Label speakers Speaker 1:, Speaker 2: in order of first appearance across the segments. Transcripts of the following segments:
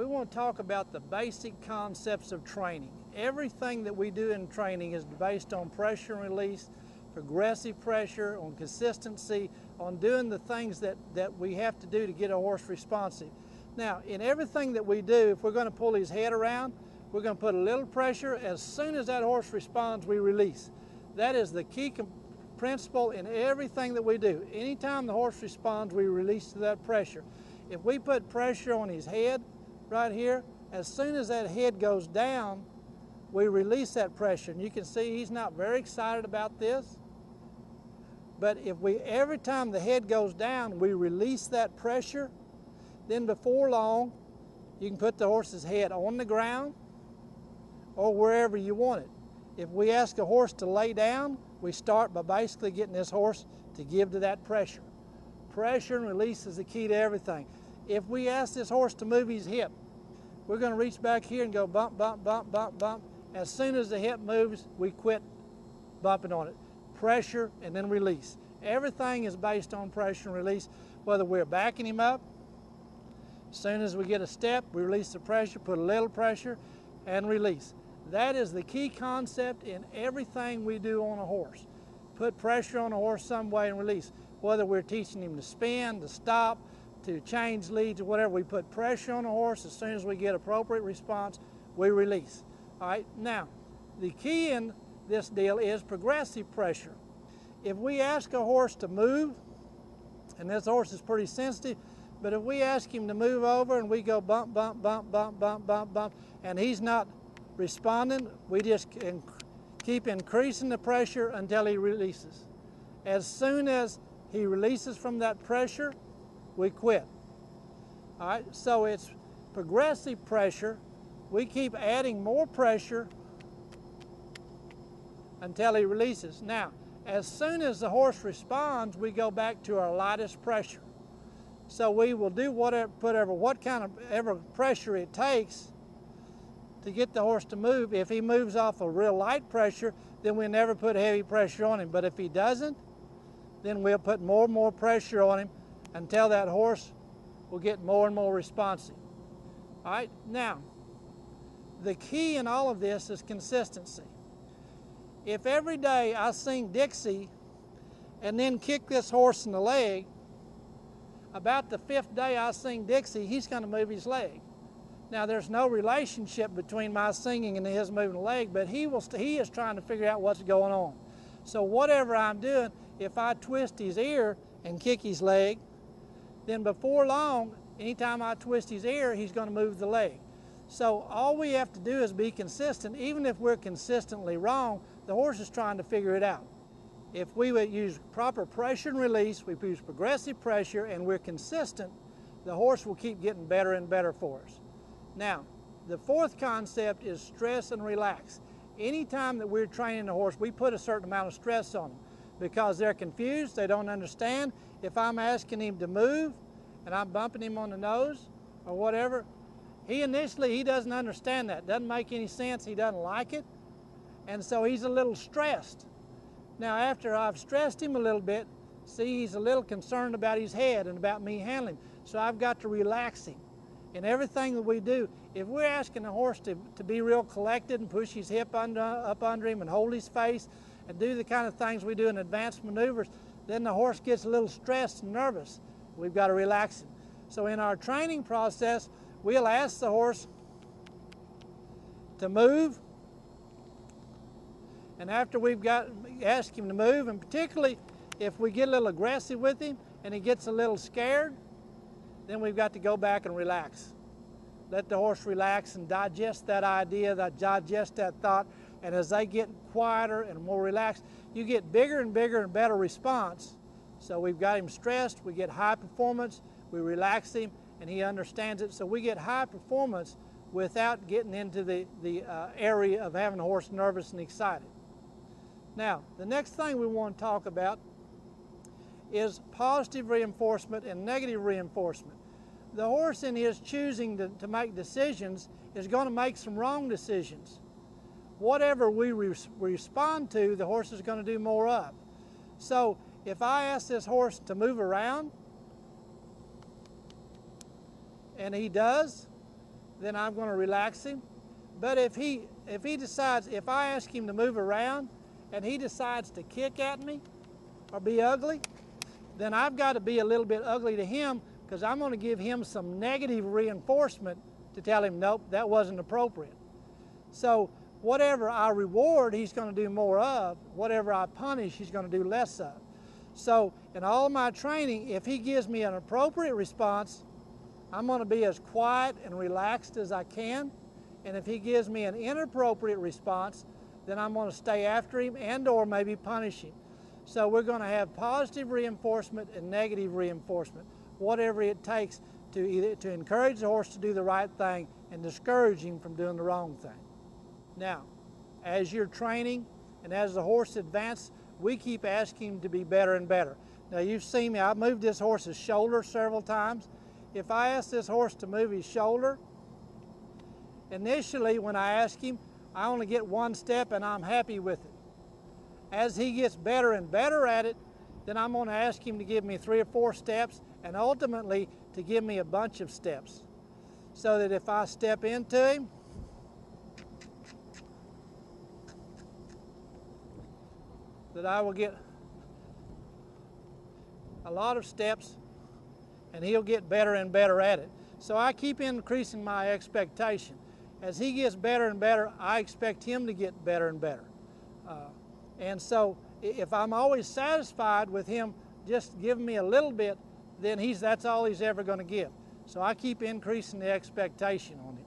Speaker 1: we want to talk about the basic concepts of training. Everything that we do in training is based on pressure and release, progressive pressure, on consistency, on doing the things that we have to do to get a horse responsive. Now, in everything that we do, if we're going to pull his head around, we're going to put a little pressure. As soon as that horse responds, we release. That is the key principle in everything that we do. Anytime the horse responds, we release to that pressure. If we put pressure on his head right here, as soon as that head goes down, we release that pressure. And you can see he's not very excited about this. But if every time the head goes down, we release that pressure, then before long, you can put the horse's head on the ground or wherever you want it. If we ask a horse to lay down, we start by basically getting this horse to give to that pressure. Pressure and release is the key to everything. If we ask this horse to move his hip, we're going to reach back here and go bump, bump, bump, bump, bump. As soon as the hip moves, we quit bumping on it. Pressure and then release. Everything is based on pressure and release, whether we're backing him up. As soon as we get a step, we release the pressure, put a little pressure, and release. That is the key concept in everything we do on a horse. Put pressure on a horse some way and release. Whether we're teaching him to spin, to stop, to change leads, or whatever, we put pressure on a horse. As soon as we get appropriate response, we release. All right, now, the key in this deal is progressive pressure. If we ask a horse to move, and this horse is pretty sensitive, but if we ask him to move over and we go bump, bump, bump, bump, bump, bump, bump, and he's not responding, we just keep increasing the pressure until he releases. As soon as he releases from that pressure, we quit. All right, so it's progressive pressure. We keep adding more pressure until he releases. Now, as soon as the horse responds, we go back to our lightest pressure. So we will do what kind of pressure it takes to get the horse to move. If he moves off a real light pressure, then we never put heavy pressure on him. But if he doesn't, then we'll put more and more pressure on him until that horse will get more and more responsive. All right, now, the key in all of this is consistency. If every day I sing Dixie and then kick this horse in the leg, about the 5th day I sing Dixie, he's going to move his leg. Now, there's no relationship between my singing and his moving the leg, but he is trying to figure out what's going on. So whatever I'm doing, if I twist his ear and kick his leg, then before long, anytime I twist his ear, he's going to move the leg. So all we have to do is be consistent. Even if we're consistently wrong, the horse is trying to figure it out. If we would use proper pressure and release, we use progressive pressure, and we're consistent, the horse will keep getting better and better for us. Now, the fourth concept is stress and relax. Anytime that we're training a horse, we put a certain amount of stress on them because they're confused, they don't understand. If I'm asking him to move and I'm bumping him on the nose or whatever, he doesn't understand that. Doesn't make any sense. He doesn't like it. And so he's a little stressed. Now, after I've stressed him a little bit, see, he's a little concerned about his head and about me handling him. So I've got to relax him. In everything that we do, if we're asking a horse to be real collected and push his hip up under him and hold his face and do the kind of things we do in advanced maneuvers, then the horse gets a little stressed and nervous. We've got to relax him. So in our training process, we'll ask the horse to move, and after we've asked him to move, and particularly if we get a little aggressive with him and he gets a little scared, then we've got to go back and relax. Let the horse relax and digest that idea, digest that thought, and as they get quieter and more relaxed, you get bigger and bigger and better response. So we've got him stressed, we get high performance, we relax him, and he understands it. So we get high performance without getting into the area of having a horse nervous and excited. Now, the next thing we want to talk about is positive reinforcement and negative reinforcement. The horse in his choosing to make decisions is going to make some wrong decisions. Whatever we respond to, the horse is going to do more of. So if I ask this horse to move around, and he does, then I'm going to relax him. But if he decides, if I ask him to move around and he decides to kick at me or be ugly, then I've got to be a little bit ugly to him, because I'm going to give him some negative reinforcement to tell him, nope, that wasn't appropriate. So whatever I reward, he's going to do more of. Whatever I punish, he's going to do less of. So in all my training, if he gives me an appropriate response, I'm going to be as quiet and relaxed as I can. And if he gives me an inappropriate response, then I'm going to stay after him and or maybe punish him. So we're going to have positive reinforcement and negative reinforcement, whatever it takes to encourage the horse to do the right thing and discourage him from doing the wrong thing. Now, as you're training and as the horse advances, we keep asking him to be better and better. Now, you've seen me, I've moved this horse's shoulder several times. If I ask this horse to move his shoulder, initially when I ask him, I only get one step and I'm happy with it. As he gets better and better at it, then I'm going to ask him to give me 3 or 4 steps, and ultimately to give me a bunch of steps. So that if I step into him, that I will get a lot of steps and he'll get better and better at it. So I keep increasing my expectation. As he gets better and better, I expect him to get better and better. And so if I'm always satisfied with him just giving me a little bit, then that's all he's ever going to give. So I keep increasing the expectation on him.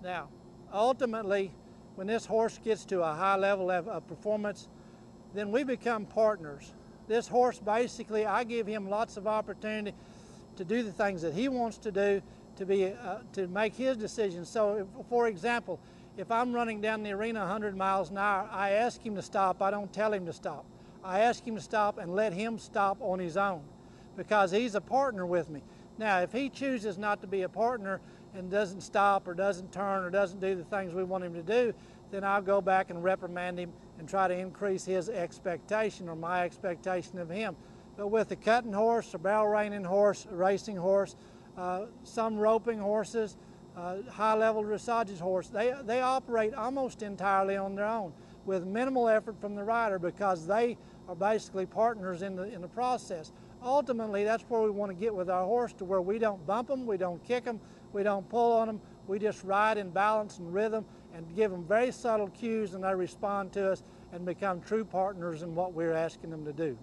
Speaker 1: Now, ultimately, when this horse gets to a high level of performance, then we become partners. This horse, basically, I give him lots of opportunity to do the things that he wants to do, to make his decisions. So, for example, if I'm running down the arena 100 miles an hour, I ask him to stop. I don't tell him to stop. I ask him to stop and let him stop on his own, because he's a partner with me. Now, if he chooses not to be a partner and doesn't stop or doesn't turn or doesn't do the things we want him to do, then I'll go back and reprimand him and try to increase his expectation or my expectation of him. But with a cutting horse, a barrel reining horse, a racing horse, some roping horses, high-level dressage horse, they operate almost entirely on their own with minimal effort from the rider, because they are basically partners in the process. Ultimately, that's where we want to get with our horse, to where we don't bump them, we don't kick them, we don't pull on them, we just ride in balance and rhythm and give them very subtle cues, and they respond to us and become true partners in what we're asking them to do.